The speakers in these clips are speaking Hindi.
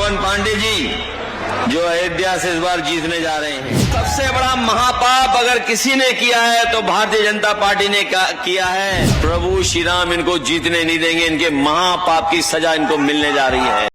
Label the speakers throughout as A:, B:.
A: पवन पांडे जी जो अयोध्या से इस बार जीतने जा रहे हैं। सबसे बड़ा महापाप अगर किसी ने किया है तो भारतीय जनता पार्टी ने किया है। प्रभु श्री राम इनको जीतने नहीं देंगे, इनके महापाप की सजा इनको मिलने जा रही है।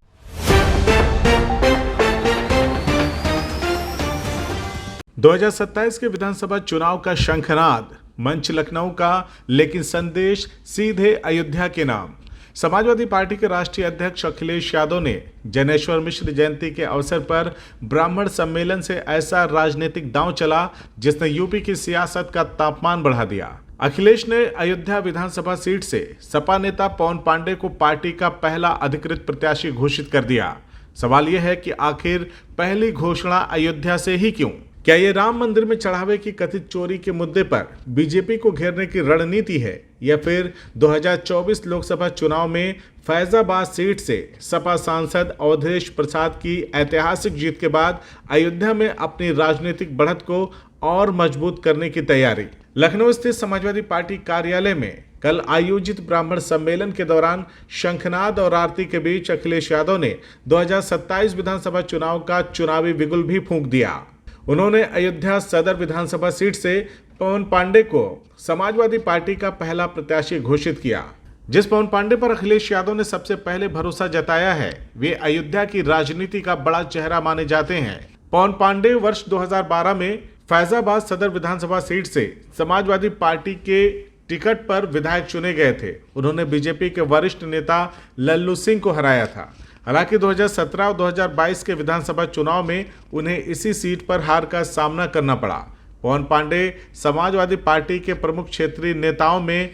B: दो 2027 के विधानसभा चुनाव का शंखनाद मंच लखनऊ का, लेकिन संदेश सीधे अयोध्या के नाम। समाजवादी पार्टी के राष्ट्रीय अध्यक्ष अखिलेश यादव ने जनेश्वर मिश्र जयंती के अवसर पर ब्राह्मण सम्मेलन से ऐसा राजनीतिक दांव चला जिसने यूपी की सियासत का तापमान बढ़ा दिया। अखिलेश ने अयोध्या विधानसभा सीट से सपा नेता पवन पांडे को पार्टी का पहला अधिकृत प्रत्याशी घोषित कर दिया। सवाल यह है कि आखिर पहली घोषणा अयोध्या से ही क्यों? क्या ये राम मंदिर में चढ़ावे की कथित चोरी के मुद्दे पर बीजेपी को घेरने की रणनीति है, या फिर 2024 लोकसभा चुनाव में फैजाबाद सीट से सपा सांसद अवधेश प्रसाद की ऐतिहासिक जीत के बाद अयोध्या में अपनी राजनीतिक बढ़त को और मजबूत करने की तैयारी? लखनऊ स्थित समाजवादी पार्टी कार्यालय में कल आयोजित ब्राह्मण सम्मेलन के दौरान शंखनाद और आरती के बीच अखिलेश यादव ने 2027 विधानसभा चुनाव का चुनावी बिगुल भी फूंक दिया। उन्होंने अयोध्या सदर विधानसभा सीट से पवन पांडे को समाजवादी पार्टी का पहला प्रत्याशी घोषित किया। जिस पवन पांडे पर अखिलेश यादव ने सबसे पहले भरोसा जताया है, वे अयोध्या की राजनीति का बड़ा चेहरा माने जाते हैं। पवन पांडे वर्ष 2012 में फैजाबाद सदर विधानसभा सीट से समाजवादी पार्टी के टिकट पर विधायक चुने गए थे। उन्होंने बीजेपी के वरिष्ठ नेता लल्लू सिंह को हराया था। हालांकि 2017 और 2022 के विधानसभा चुनाव में उन्हें इसी सीट पर हार का सामना करना पड़ा। पवन पांडे समाजवादी पार्टी के प्रमुख क्षेत्रीय नेताओं में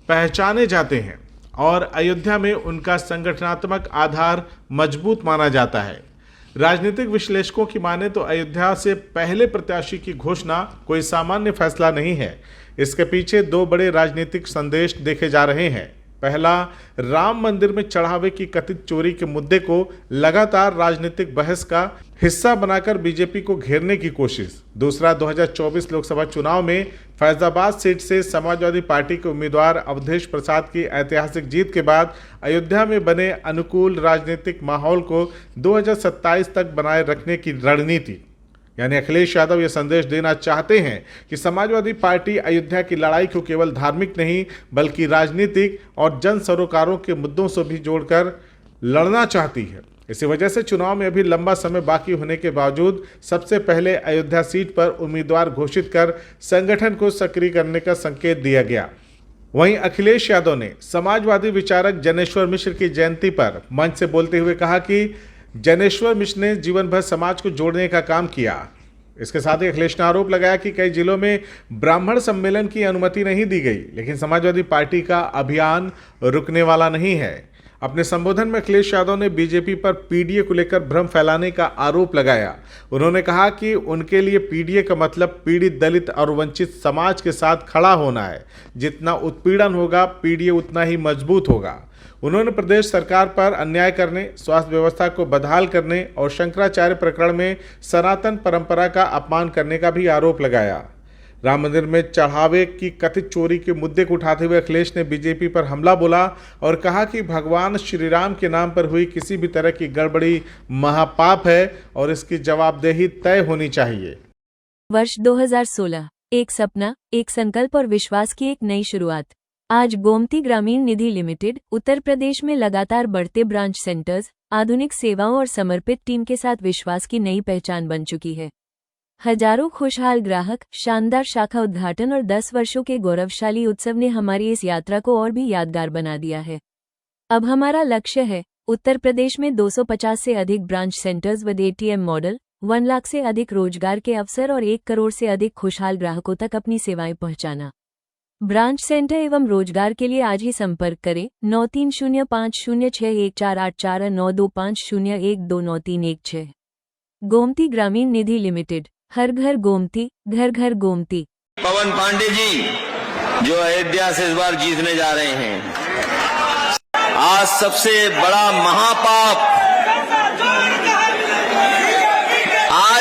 B: पहचाने जाते हैं और अयोध्या में उनका संगठनात्मक आधार मजबूत माना जाता है। राजनीतिक विश्लेषकों की माने तो अयोध्या से पहले प्रत्याशी की घोषणा कोई सामान्य फैसला नहीं है। इसके पीछे दो बड़े राजनीतिक संदेश देखे जा रहे हैं। पहला, राम मंदिर में चढ़ावे की कथित चोरी के मुद्दे को लगातार राजनीतिक बहस का हिस्सा बनाकर बीजेपी को घेरने की कोशिश। दूसरा, 2024 लोकसभा चुनाव में फैजाबाद सीट से समाजवादी पार्टी के उम्मीदवार अवधेश प्रसाद की ऐतिहासिक जीत के बाद अयोध्या में बने अनुकूल राजनीतिक माहौल को 2027 तक बनाए रखने की रणनीति। यानी अखिलेश यादव ये संदेश देना चाहते हैं कि समाजवादी पार्टी अयोध्या की लड़ाई को केवल धार्मिक नहीं बल्कि राजनीतिक और जन सरोकारों के मुद्दों से भी जोड़कर लड़ना चाहती है। इसी वजह से चुनाव में अभी लंबा समय बाकी होने के बावजूद सबसे पहले अयोध्या सीट पर उम्मीदवार घोषित कर संगठन को सक्रिय करने का संकेत दिया गया। वहीं अखिलेश यादव ने समाजवादी विचारक जनेश्वर मिश्र की जयंती पर मंच से बोलते हुए कहा कि जनेश्वर मिश्र ने जीवन भर समाज को जोड़ने का काम किया। इसके साथ ही अखिलेश ने आरोप लगाया कि कई जिलों में ब्राह्मण सम्मेलन की अनुमति नहीं दी गई, लेकिन समाजवादी पार्टी का अभियान रुकने वाला नहीं है। अपने संबोधन में अखिलेश यादव ने बीजेपी पर पीडीए को लेकर भ्रम फैलाने का आरोप लगाया। उन्होंने कहा कि उनके लिए पीडीए का मतलब पीड़ित, दलित और वंचित समाज के साथ खड़ा होना है। जितना उत्पीड़न होगा, पीडीए उतना ही मजबूत होगा। उन्होंने प्रदेश सरकार पर अन्याय करने, स्वास्थ्य व्यवस्था को बदहाल करने और शंकराचार्य प्रकरण में सनातन परंपरा का अपमान करने का भी आरोप लगाया। राम मंदिर में चढ़ावे की कथित चोरी के मुद्दे को उठाते हुए अखिलेश ने बीजेपी पर हमला बोला और कहा कि भगवान श्री राम के नाम पर हुई किसी भी तरह की गड़बड़ी महापाप है और इसकी जवाबदेही तय होनी चाहिए।
C: वर्ष 2016, एक सपना, एक संकल्प और विश्वास की एक नई शुरुआत। आज गोमती ग्रामीण निधि लिमिटेड उत्तर प्रदेश में लगातार बढ़ते ब्रांच सेंटर्स, आधुनिक सेवाओं और समर्पित टीम के साथ विश्वास की नई पहचान बन चुकी है। हजारों खुशहाल ग्राहक, शानदार शाखा उद्घाटन और 10 वर्षों के गौरवशाली उत्सव ने हमारी इस यात्रा को और भी यादगार बना दिया है। अब हमारा लक्ष्य है उत्तर प्रदेश में 250 से अधिक ब्रांच सेंटर्स व एटीएम मॉडल, 1 लाख से अधिक रोजगार के अवसर और 1 करोड़ से अधिक खुशहाल ग्राहकों तक अपनी सेवाएं पहुंचाना। ब्रांच सेंटर एवं रोजगार के लिए आज ही संपर्क करें 9305061484 9250129316। गोमती ग्रामीण निधि लिमिटेड, हर घर गोमती, घर घर गोमती।
A: पवन पांडे जी जो अयोध्या से इस बार जीतने जा रहे हैं। आज सबसे बड़ा महापाप,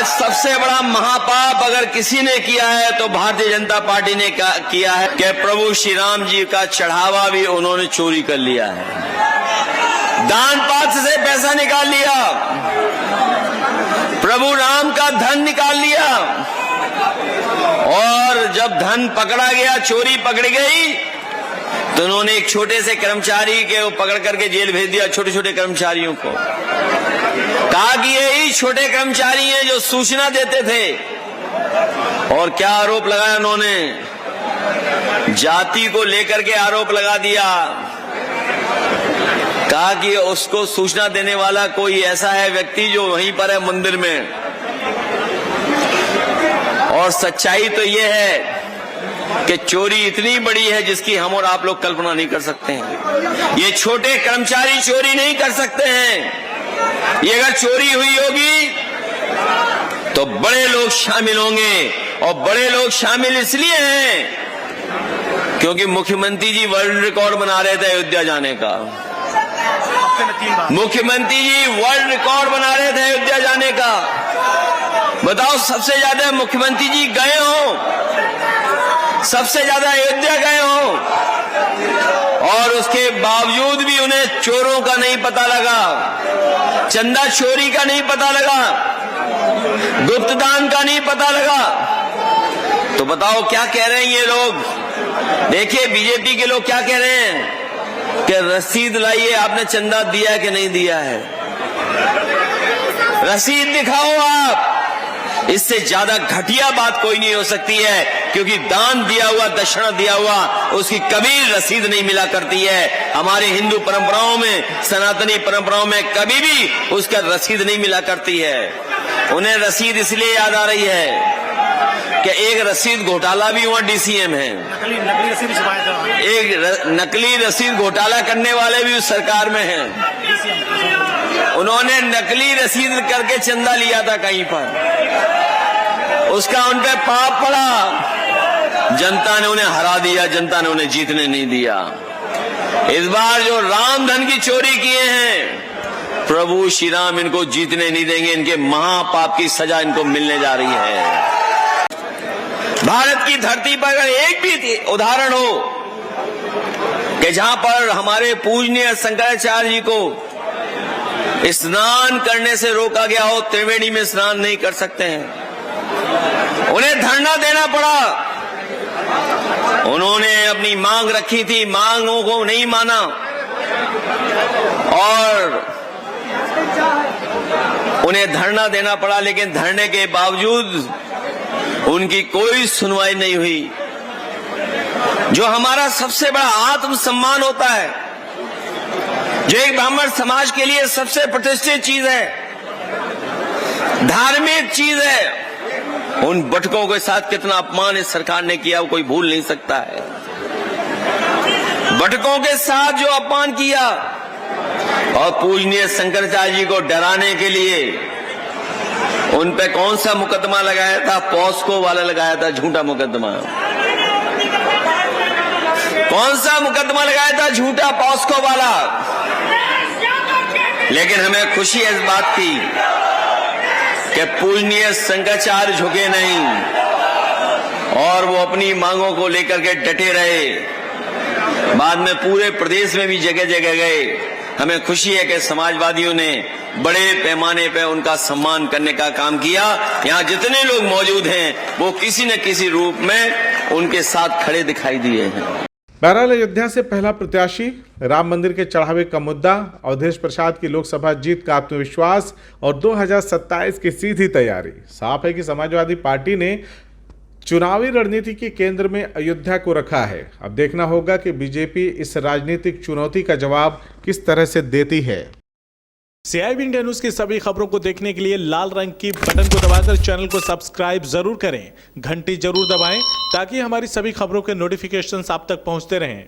A: सबसे बड़ा महापाप अगर किसी ने किया है तो भारतीय जनता पार्टी ने किया है कि प्रभु श्री राम जी का चढ़ावा भी उन्होंने चोरी कर लिया है। दान पात्र से पैसा निकाल लिया, प्रभु राम का धन निकाल लिया, और जब धन पकड़ा गया, चोरी पकड़ गई, तो उन्होंने एक छोटे से कर्मचारी के पकड़ करके जेल भेज दिया, छोटे छोटे कर्मचारियों को। कहा कि यही छोटे कर्मचारी हैं जो सूचना देते थे। और क्या आरोप लगाया उन्होंने? जाति को लेकर के आरोप लगा दिया। कहा कि उसको सूचना देने वाला कोई ऐसा है व्यक्ति जो वहीं पर है मंदिर में। और सच्चाई तो यह है कि चोरी इतनी बड़ी है जिसकी हम और आप लोग कल्पना नहीं कर सकते हैं। ये छोटे कर्मचारी चोरी नहीं कर सकते हैं। ये अगर चोरी हुई होगी तो बड़े लोग शामिल होंगे, और बड़े लोग शामिल इसलिए हैं क्योंकि मुख्यमंत्री जी वर्ल्ड रिकॉर्ड बना रहे थे अयोध्या जाने का। मुख्यमंत्री जी वर्ल्ड रिकॉर्ड बना रहे थे अयोध्या जाने का। बताओ, सबसे ज्यादा मुख्यमंत्री जी गए हो, सबसे ज्यादा अयोध्या गए हो, और उसके बावजूद भी उन्हें चोरों का नहीं पता लगा, चंदा चोरी का नहीं पता लगा, गुप्त दान का नहीं पता लगा। तो बताओ क्या कह रहे हैं ये लोग? देखिए बीजेपी के लोग क्या कह रहे हैं कि रसीद लाइए, आपने चंदा दिया कि नहीं दिया है, रसीद दिखाओ आप। इससे ज्यादा घटिया बात कोई नहीं हो सकती है, क्योंकि दान दिया हुआ, दक्षिणा दिया हुआ, उसकी कभी रसीद नहीं मिला करती है। हमारे हिंदू परंपराओं में, सनातनी परंपराओं में कभी भी उसका रसीद नहीं मिला करती है। उन्हें रसीद इसलिए याद आ रही है कि एक रसीद घोटाला भी वहां डीसीएम है,
D: नकली रसीद छुपाया था।
A: एक नकली रसीद घोटाला करने वाले भी उस सरकार में हैं। उन्होंने नकली रसीद करके चंदा लिया था कहीं पर, उसका उन पे पाप पड़ा, जनता ने उन्हें हरा दिया, जनता ने उन्हें जीतने नहीं दिया। इस बार जो राम धन की चोरी किए हैं, प्रभु श्री राम इनको जीतने नहीं देंगे। इनके महापाप की सजा इनको मिलने जा रही है। भारत की धरती पर अगर एक भी उदाहरण हो कि जहां पर हमारे पूजनीय शंकराचार्य जी को स्नान करने से रोका गया हो, त्रिवेणी में स्नान नहीं कर सकते हैं, उन्हें धरना देना पड़ा। उन्होंने अपनी मांग रखी थी, मांगों को नहीं माना, और उन्हें धरना देना पड़ा। लेकिन धरने के बावजूद उनकी कोई सुनवाई नहीं हुई। जो हमारा सबसे बड़ा आत्मसम्मान होता है, जो एक ब्राह्मण समाज के लिए सबसे प्रतिष्ठित चीज है, धार्मिक चीज है, उन बटकों के साथ कितना अपमान इस सरकार ने किया वो कोई भूल नहीं सकता है। बटकों के साथ जो अपमान किया, और पूजनीय शंकराचार्य जी को डराने के लिए उन पे कौन सा मुकदमा लगाया था? पॉस्को वाला लगाया था, झूठा मुकदमा। कौन सा मुकदमा लगाया था? झूठा पॉस्को वाला। लेकिन हमें खुशी है इस बात की कि पूजनीय शंकराचार्य झुके नहीं, और वो अपनी मांगों को लेकर के डटे रहे। बाद में पूरे प्रदेश में भी जगह जगह गए। हमें खुशी है कि समाजवादियों ने बड़े पैमाने पर उनका सम्मान करने का काम किया। यहाँ जितने लोग मौजूद हैं वो किसी न किसी रूप में उनके साथ खड़े दिखाई दिए हैं।
B: बहरहाल अयोध्या से पहला प्रत्याशी, राम मंदिर के चढ़ावे का मुद्दा, अवधेश प्रसाद की लोकसभा जीत का आत्मविश्वास और 2027 की सीधी तैयारी। साफ है कि समाजवादी पार्टी ने चुनावी रणनीति के केंद्र में अयोध्या को रखा है। अब देखना होगा कि बीजेपी इस राजनीतिक चुनौती का जवाब किस तरह से देती है। CIB इंडिया न्यूज की सभी खबरों को देखने के लिए लाल रंग की बटन को दबाकर चैनल को सब्सक्राइब जरूर करें, घंटी जरूर दबाएं ताकि हमारी सभी खबरों के नोटिफिकेशंस आप तक पहुंचते रहें।